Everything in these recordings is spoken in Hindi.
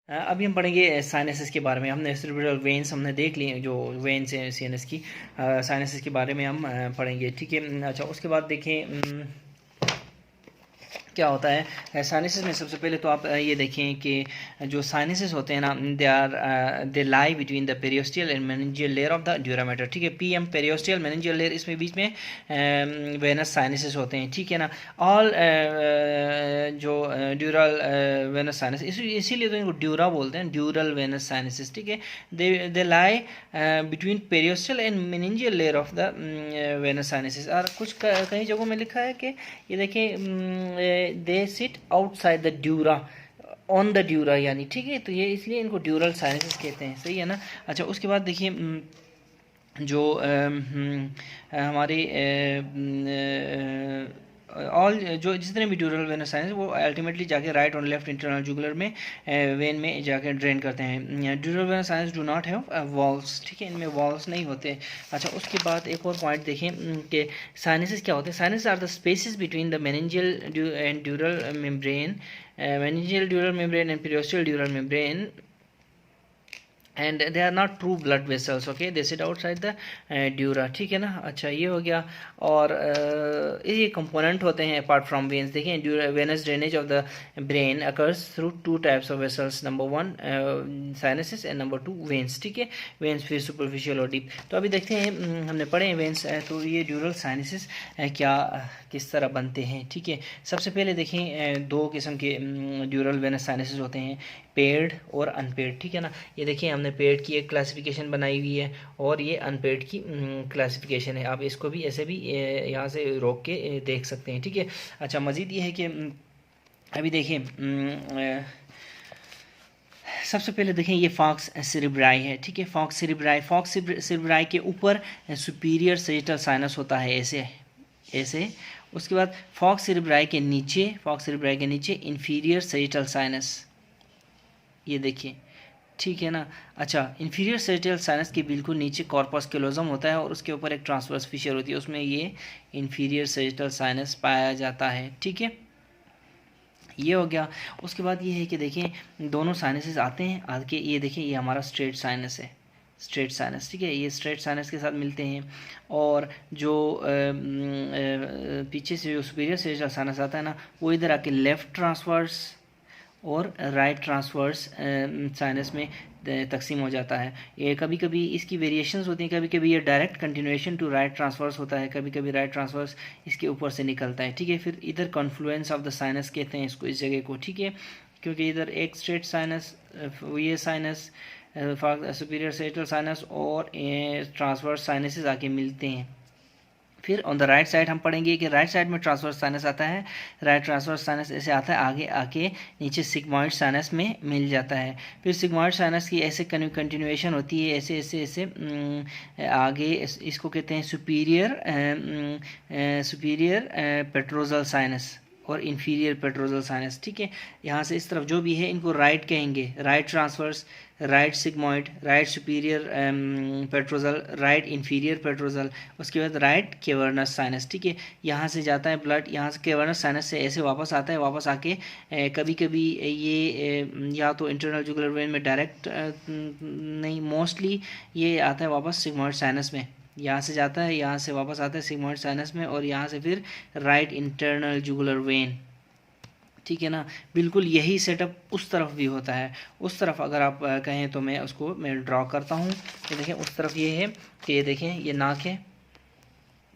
अभी हम पढ़ेंगे साइनसेस के बारे में। हमने सेरेब्रल वेन्स हमने देख लिए, जो वेन्स हैं सीएनएस की। साइनसेस के बारे में हम पढ़ेंगे, ठीक है। अच्छा, उसके बाद देखें क्या होता है साइनसेस में। सबसे पहले तो आप ये देखें कि जो साइनसेस होते हैं ना, they lie between the periosteal and meningeal layer of the dura mater, ठीक है। पीएम पेरियोस्टियल मेनिंजियल लेयर, इसमें बीच में वेनस साइनसेस होते हैं, ठीक है ना। ऑल जो ड्यूरल वेनस साइनस, इसीलिए तो इनको ड्यूरा बोलते हैं, ड्यूरल वेनस साइनसेस, ठीक है। They lie between periosteal and meningeal layer of the venous sinuses. और कुछ कई जगहों में लिखा है कि ये देखें दे sit outside the dura, on the dura यानी, ठीक है। तो ये इसलिए इनको ड्यूरल साइनसेस कहते हैं, सही है ना। अच्छा, उसके बाद देखिए जो हमारे ऑल जो जितने भी ड्यूरल वेनस साइनस वो अल्टीमेटली जाके राइट और लेफ्ट इंटरनल जुगुलर में वेन में जाके ड्रेन करते हैं। ड्यूरल Venus sinus do not have walls, ठीक है, इनमें वॉल्स नहीं होते। अच्छा, उसके बाद एक और पॉइंट देखें कि साइनसेस क्या होते हैं। Sinus are the spaces between the meningeal and dural membrane, meningeal dural membrane and periosteal dural membrane, and they are not true blood vessels, okay, they sit outside the dura, ठीक है ना। अच्छा, ये हो गया। और ये कंपोनेंट होते हैं अपार्ट फ्रॉम वेन्स। देखें, venous drainage of the brain occurs through two types of vessels, number 1 sinuses and number 2 veins, ठीक है। वेन्स फिर सुपरफिशियल और डीप। तो अभी देखते हैं, हमने पढ़े हैं वेन्स, तो ये ड्यूरल साइनसेस क्या किस तरह बनते हैं, ठीक है। सबसे पहले देखें दो किस्म के ड्यूरल वेनस साइनसेस होते हैं, पेड और अनपेड, ठीक है ना। ये देखिए हमने पेड की एक क्लासिफिकेशन बनाई हुई है और ये अनपेड की क्लासिफिकेशन है। आप इसको भी ऐसे भी यहाँ से रोक के देख सकते हैं, ठीक है। अच्छा, मज़ीद ये है कि अभी देखें सबसे पहले देखें ये फॉक्स सेरेब्राई है, ठीक है। फॉक्स सेरेब्राई के ऊपर सुपीरियर सैजिटल साइनस होता है, ऐसे ऐसे। उसके बाद फॉक्स सेरेब्राई के नीचे इंफीरियर सैजिटल साइनस, ये देखिए, ठीक है ना। अच्छा, इंफीरियर सैजिटल साइनस के बिल्कुल नीचे कॉर्पस कैलोजम होता है और उसके ऊपर एक ट्रांसवर्स फिशर होती है, उसमें ये इंफीरियर सैजिटल साइनस पाया जाता है, ठीक है। ये हो गया। उसके बाद ये है कि देखें दोनों साइनसेस आते हैं आगे, ये देखें ये हमारा स्ट्रेट साइनस है, स्ट्रेट साइनस, ठीक है। ये स्ट्रेट साइनस के साथ मिलते हैं। और जो पीछे से जो सुपीरियर सैजिटल साइनस आता है ना, वो इधर आके लेफ़्ट ट्रांसवर्स और राइट ट्रांसवर्स साइनस में तकसीम हो जाता है। ये कभी कभी इसकी वेरिएशंस होती हैं, कभी कभी ये direct continuation to right transverse होता है, कभी कभी राइट ट्रांसवर्स इसके ऊपर से निकलता है, ठीक है। फिर इधर कॉन्फ्लुएंस ऑफ द साइनस कहते हैं इसको, इस जगह को, ठीक है, क्योंकि इधर एक स्ट्रेट साइनस, ये साइनस सुपीरियर सैजिटल साइनस और ट्रांसवर्स साइनसेस आके मिलते हैं। फिर ऑन द राइट साइड हम पढ़ेंगे कि राइट साइड में ट्रांसवर्स साइनस आता है, राइट ट्रांसवर्स साइनस ऐसे आता है, आगे आके नीचे सिग्मॉइड साइनस में मिल जाता है। फिर सिग्मॉइड साइनस की ऐसे कंटिन्यूएशन होती है, ऐसे ऐसे ऐसे आगे, इसको कहते हैं सुपीरियर पेट्रोजल साइनस और इन्फीरियर पेट्रोजल साइनस, ठीक है। यहाँ से इस तरफ जो भी है इनको राइट कहेंगे, right transverse, right sigmoid, right superior petrosal, right inferior petrosal, उसके बाद राइट केवर्नस साइनस, ठीक है। यहाँ से जाता है ब्लड, यहाँ से केवर्नस साइनस से ऐसे वापस आता है, वापस आके कभी कभी ये या तो इंटरनल जुगुलर वेन में डायरेक्ट नहीं, मोस्टली ये आता है वापस सिग्मॉइड साइनस में, यहाँ से जाता है, यहाँ से वापस आता है सिग्मॉइड साइनस में, और यहाँ से फिर राइट इंटरनल जुगुलर वेन, ठीक है ना। बिल्कुल यही सेटअप उस तरफ भी होता है। उस तरफ अगर आप कहें तो मैं ड्रॉ करता हूँ। ये देखें उस तरफ ये है कि ये देखें ये नाक है,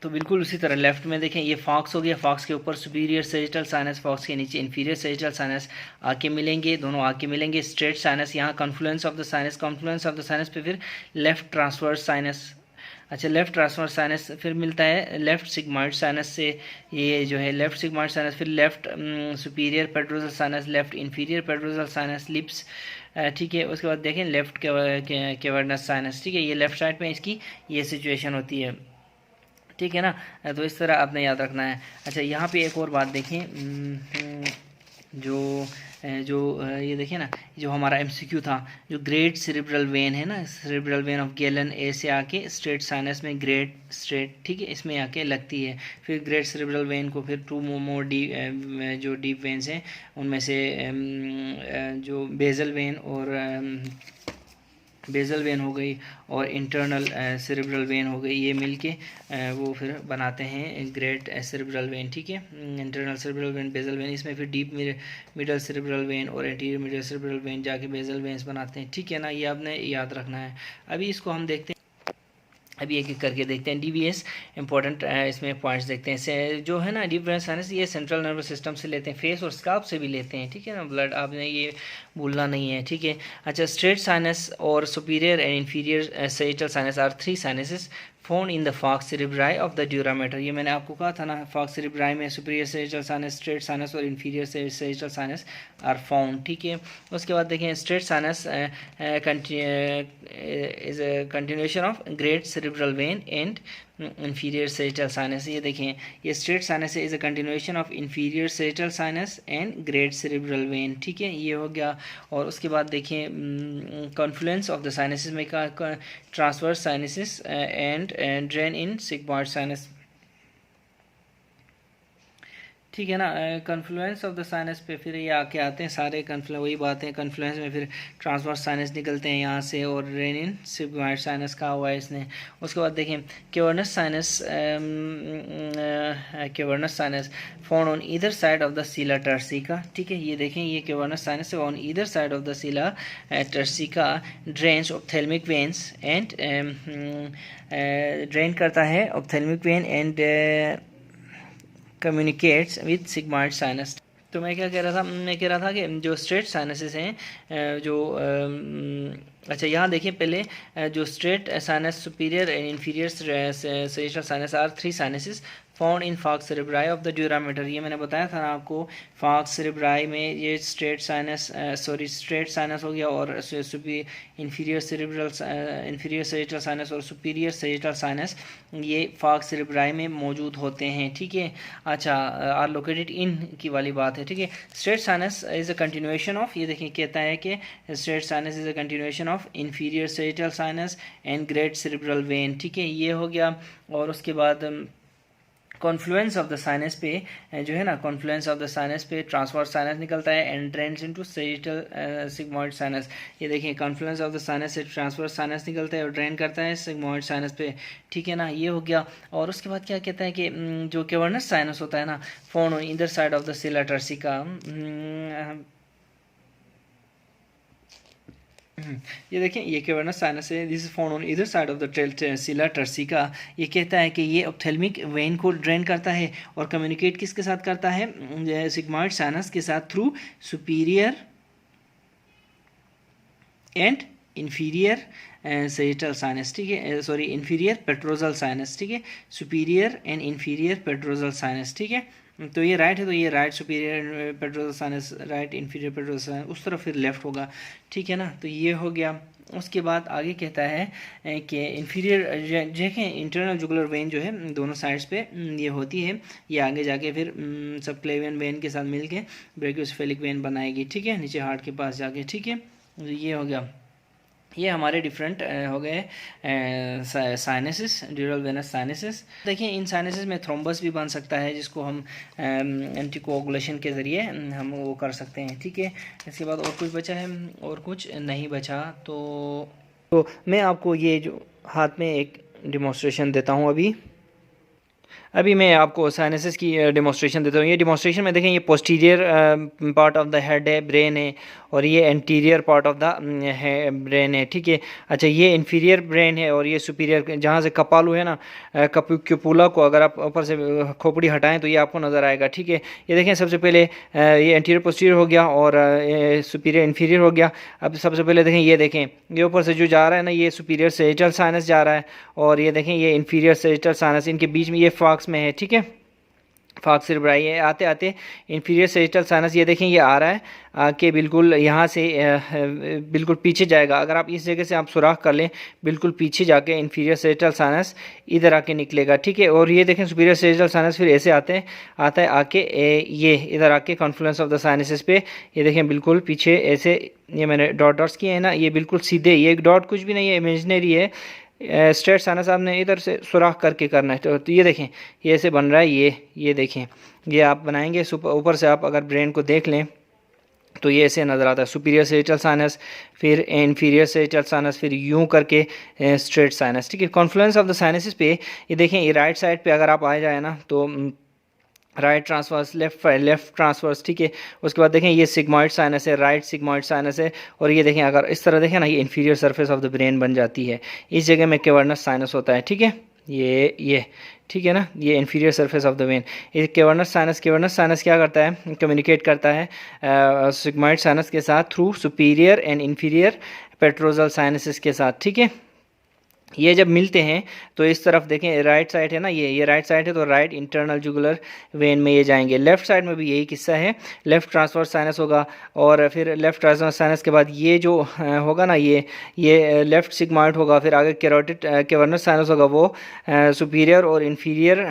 तो बिल्कुल उसी तरह लेफ्ट में देखें ये फॉक्स हो गया, फॉक्स के ऊपर सुपीरियर सैजिटल साइनस, फॉक्स के नीचे इन्फीरियर सैजिटल साइनस आके मिलेंगे, दोनों आके मिलेंगे। स्ट्रेट साइनस, यहाँ कॉन्फ्लुएंस ऑफ द साइनस पे फिर लेफ्ट ट्रांसवर्स साइनस। अच्छा, लेफ्ट ट्रांसवर्स साइनस फिर मिलता है लेफ्ट सिग्मॉइड साइनस से, ये जो है लेफ्ट सिग्मॉइड साइनस, फिर left superior petrosal sinus, left inferior petrosal sinus, lips, ठीक है। उसके बाद देखें लेफ्ट केवर्नस साइनस, ठीक है। ये लेफ्ट साइड पे इसकी ये सिचुएशन होती है, ठीक है ना। तो इस तरह आपने याद रखना है। अच्छा, यहाँ पे एक और बात देखें, जो ये देखिए ना, जो हमारा एमसीक्यू था, जो ग्रेट सेरेब्रल वेन है ना, सेरेब्रल वेन ऑफ गैलन ए से आके स्ट्रेट साइनस में ग्रेट स्ट्रेट, ठीक है, इसमें आके लगती है। फिर ग्रेट सेरेब्रल वेन को फिर टू मोर जो डीप वेन्स हैं उनमें से जो बेजल वेन और बेजल वेन हो गई और इंटरनल सेरेब्रल वेन हो गई, ये मिलके वो फिर बनाते हैं ग्रेट सेरेब्रल वेन, ठीक है। Internal cerebral vein, basal vein, इसमें फिर डीप मिडल सेरेब्रल वेन और एंटीरियर मिडल सेरेब्रल वेन जाके बेजल वेन्स बनाते हैं, ठीक है ना। ये आपने याद रखना है। अभी इसको हम देखते हैं, अभी एक एक करके देखते हैं। डीवीएस इंपॉर्टेंट इसमें पॉइंट्स देखते हैं। जो है ना डीप वेन साइनस, ये सेंट्रल नर्वस सिस्टम से लेते हैं, फेस और स्काल्प से भी लेते हैं, ठीक है ना। ब्लड आपने ये भूलना नहीं है, ठीक है। अच्छा, स्ट्रेट साइनस और superior and inferior sagittal sinus are 3 sinuses found in the falx cerebri of the dura mater. ये मैंने आपको कहा था ना, फॉक्स सेरेब्राई में superior sagittal sinus, straight sinus और inferior sagittal sinus are found, ठीक है। उसके बाद देखें, straight sinus is a continuation of great cerebral vein and inferior sagittal sinus। ये देखें, ये स्ट्रेट साइनस है, is a continuation of inferior sagittal sinus and great cerebral vein, ठीक है, ये हो गया। और उसके बाद देखें, कॉन्फ्लुएंस ऑफ द साइनसेस में transverse sinuses and drain in sigmoid sinus, ठीक है ना। कन्फ्लुएंस ऑफ द साइनस पे फिर ये आके आते हैं सारे वही बात है। कन्फ्लुएंस में फिर ट्रांसवर्स साइनस निकलते हैं यहाँ से और रेनिन सिग्मॉइड साइनस का हुआ है इसने। उसके बाद देखें, cavernous sinus found on either side of the sella turcica, ठीक है। ये देखें, ये cavernous sinus on either side of the sella turcica drains ophthalmic veins and drain करता है ophthalmic vein and communicates with sigmoid sinus. तो मैं क्या कह रहा था, मैं कह रहा था कि जो स्ट्रेट साइनसेस हैं, जो अच्छा यहाँ देखिए पहले, जो straight sinus, superior and inferior sagittal sinus are 3 sinuses found in falx cerebri of the dura mater. ये मैंने बताया था ना आपको, फॉक्स सेरेब्राई में ये स्ट्रेट साइनस हो गया और इंफीरियर सैजिटल साइनस और सुपीरियर सैजिटल साइनस ये फॉक्स सेरेब्राई में मौजूद होते हैं, ठीक है। अच्छा, आर लोकेटेड इन की वाली बात है, ठीक है। Straight sinus is a continuation of, ये देखिए कहता है कि straight sinus is a continuation of inferior sagittal sinus and great cerebral vein, ठीक है, ये हो गया। और उसके बाद कॉन्फ्लुएंस ऑफ द साइनस पे जो है ना, कॉन्फ्लुएंस ऑफ द साइनस पे ट्रांसवर्स साइनस निकलता है and drains into sagittal sigmoid sinus. ये देखिए, कॉन्फ्लुएंस ऑफ द साइनस से ट्रांसवर्स साइनस निकलता है और ड्रेन करता है सिग्मॉइड साइनस पे, ठीक है ना, ये हो गया। और उसके बाद क्या कहता है कि जो कैवर्नस साइनस होता है ना, found on either side of the sella turcica, ये देखें, ये कैवर्नस साइनस है, this is found on either side of the sella turcica. ये कहता है कि ये ऑप्थेल्मिक वेन को ड्रेन करता है और कम्युनिकेट किसके साथ करता है, सिग्मॉइड साइनस के साथ, through superior and inferior sagittal sinus, ठीक है, सॉरी इंफीरियर पेट्रोजल साइनस, ठीक है, superior and inferior petrosal sinus, ठीक है। तो ये राइट है, तो ये right superior petrosal sinus, right inferior petrosal sinus, उस तरफ फिर लेफ्ट होगा, ठीक है ना। तो ये हो गया। उसके बाद आगे कहता है कि इंफीरियर देखें, इंटरनल जुगुलर वेन जो है दोनों साइड्स पे ये होती है, ये आगे जाके फिर सबक्लेवियन वेन के साथ मिलके ब्रैकियोसेफेलिक वेन बनाएगी, ठीक है, नीचे हार्ट के पास जाके, ठीक है। ये हो गया। ये हमारे डिफरेंट हो गए साइनसेस, ड्यूरल वेनस साइनसेस। देखिए, इन साइनसेस में थ्रोम्बस भी बन सकता है, जिसको हम एंटीकोगुलेशन के ज़रिए हम वो कर सकते हैं, ठीक है। इसके बाद और कुछ बचा है, और कुछ नहीं बचा। तो मैं आपको ये जो हाथ में एक डिमॉन्स्ट्रेशन देता हूँ। अभी मैं आपको साइनसेस की डेमोस्ट्रेशन देता हूँ। ये डेमोस्ट्रेशन में देखें, ये posterior part of the head है, ब्रेन है, और ये anterior part of the brain है, ठीक है। अच्छा, ये इंफीरियर ब्रेन है और ये सुपीरियर, जहाँ से कपालू है ना, क्यूपुला को अगर आप ऊपर से खोपड़ी हटाएं तो ये आपको नज़र आएगा, ठीक है। ये देखें, सबसे पहले ये एंटीरियर पोस्टीरियर हो गया और सुपीरियर इंफीरियर हो गया। अब सबसे पहले देखें, ये देखें, ये ऊपर से जो जा रहा है ना, ये सुपीरियर सैजिटल साइनस जा रहा है, और ये देखें, ये इंफीरियर सैजिटल साइनस, इनके बीच में ये फॉक्स में है, ठीक है। फॉक्स सेरेब्राई है। आते आते इंफीरियर सेजिटल साइनस, ये देखें ये आ रहा है आके बिल्कुल यहाँ से बिल्कुल पीछे जाएगा। अगर आप इस जगह से आप सुराख कर लें, बिल्कुल पीछे जाके इंफीरियर सेजिटल साइनस इधर आके निकलेगा, ठीक है। और ये देखें सुपीरियर सेजिटल साइनस फिर ऐसे आता है आके ये इधर आके कॉन्फ्लुएंस ऑफ द साइनसेस पे, ये देखें बिल्कुल पीछे ऐसे, ये मैंने डॉट्स किए हैं ना, ये बिल्कुल सीधे, ये एक डॉट कुछ भी नहीं है, इमेजिनरी है। स्ट्रेट साइनस आपने इधर से सुराख करके करना है। तो ये देखें ये ऐसे बन रहा है, ये देखें, ये आप बनाएंगे ऊपर से, आप अगर ब्रेन को देख लें तो ये ऐसे नज़र आता है, सुपीरियर सेजिटल साइनस, फिर इंफीरियर सेजिटल साइनस, फिर यूं करके स्ट्रेट साइनस, ठीक है। कॉन्फ्लुएंस ऑफ द साइनसेस पे ये देखें, ये राइट साइड पे अगर आप आ जाए ना तो राइट ट्रांसवर्स, लेफ्ट ट्रांसवर्स, ठीक है। उसके बाद देखें ये सिग्मॉइड साइनस है, राइट सिग्मॉइड साइनस है। और ये देखें अगर इस तरह देखें ना, ये inferior surface of the brain बन जाती है, इस जगह में कैवर्नस साइनस होता है, ठीक है। ये ठीक है ना, ये inferior surface of the brain. ये कैवर्नस साइनस क्या करता है, कम्युनिकेट करता है सिग्मॉइड साइनस के साथ through superior and inferior petrosal sinuses के साथ, ठीक है। ये जब मिलते हैं तो इस तरफ देखें, राइट साइड है ना, ये राइट साइड है, तो राइट इंटरनल जुगुलर वेन में ये जाएंगे। लेफ्ट साइड में भी यही किस्सा है, लेफ्ट ट्रांसवर्स साइनस होगा, और फिर लेफ्ट ट्रांसवर्स साइनस के बाद ये जो होगा ना, ये लेफ्ट सिग्मॉइड होगा, फिर आगे कैरोटिड कैवर्नस साइनस होगा, वो सुपीरियर और इंफीरियर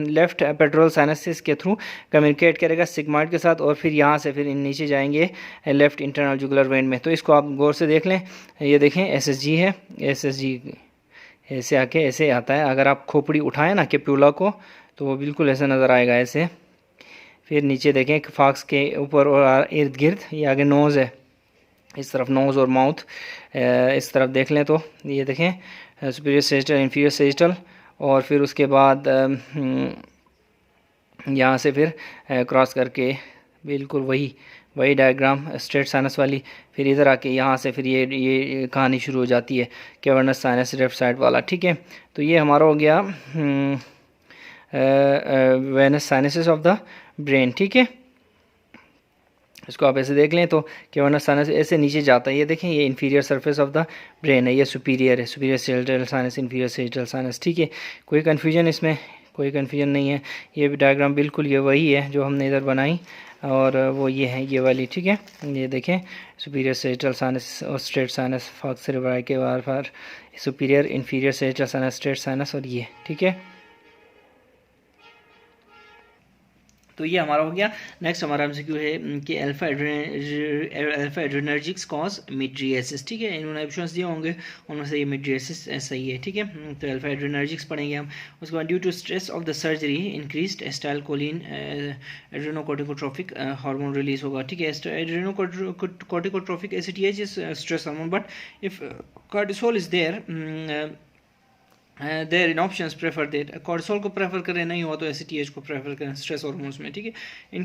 लेफ्ट पेट्रोल साइनसिस के थ्रू कम्युनिकेट करेगा सिग्मॉइड के साथ, और फिर यहाँ से फिर नीचे जाएंगे लेफ्ट इंटरनल जुगुलर वेन में। तो इसको आप गौर से देख लें, ये देखें SSG है, SSG ऐसे आके ऐसे आता है। अगर आप खोपड़ी उठाएं ना कैप्यूला को, तो वो बिल्कुल ऐसे नज़र आएगा ऐसे। फिर नीचे देखें फॉक्स के ऊपर और इर्द गिर्द, ये आगे नोज़ है, इस तरफ नोज़ और माउथ इस तरफ देख लें तो ये देखें सुपीरियर सेजिटल, इंफीरियर सेजिटल, और फिर उसके बाद यहाँ से फिर क्रॉस करके बिल्कुल वही डायग्राम स्ट्रेट साइनस वाली, फिर इधर आके यहाँ से फिर ये कहानी शुरू हो जाती है कैवर्नस साइनस लेफ्ट साइड वाला, ठीक है। तो ये हमारा हो गया venous sinuses of the brain, ठीक है। इसको आप ऐसे देख लें तो कैवर्नस साइनस ऐसे नीचे जाता है, ये देखें ये inferior surface of the brain है, ये सुपीरियर है, superior sagittal sinus, inferior sagittal sinus, ठीक है। कोई कन्फ्यूजन इसमें, कोई कन्फ्यूजन नहीं है। ये भी डायग्राम बिल्कुल ये वही है जो हमने इधर बनाई, और वो ये है ये वाली, ठीक है। ये देखें सुपीरियर सेजिटल साइनस और स्ट्रेट साइनस, फॉक्स सेरेब्राई के बार superior inferior sagittal sinus, straight sinus, और ये, ठीक है। तो ये हमारा हो गया। नेक्स्ट हमारा MCQ है कि अल्फा एड्रेनर्जिक्स कॉज मिड्रिएसिस, ठीक है। इन्होंने ऑप्शंस दिए होंगे, उनमें से ये मिड्रिएसिस सही है, ठीक है। तो अल्फा एड्रेनर्जिक्स पढ़ेंगे हम। उसके बाद due to stress of the surgery increased acetylcholine adrenocorticotropic hormone release होगा, ठीक है। Adrenocorticotropic ACTH is stress hormone, but if cortisol is there there in options prefer that, cortisol को प्रेफर करें, नहीं हुआ तो ACTH को प्रेफर करें स्ट्रेस हार्मोन्स में, ठीक है। In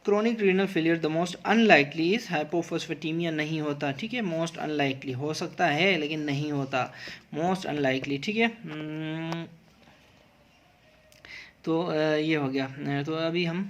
chronic renal failure the most unlikely is hypophosphatemia, नहीं होता, ठीक है। मोस्ट अनलाइकली हो सकता है लेकिन नहीं होता, मोस्ट अनलाइकली, ठीक है। तो ये हो गया। तो अभी हम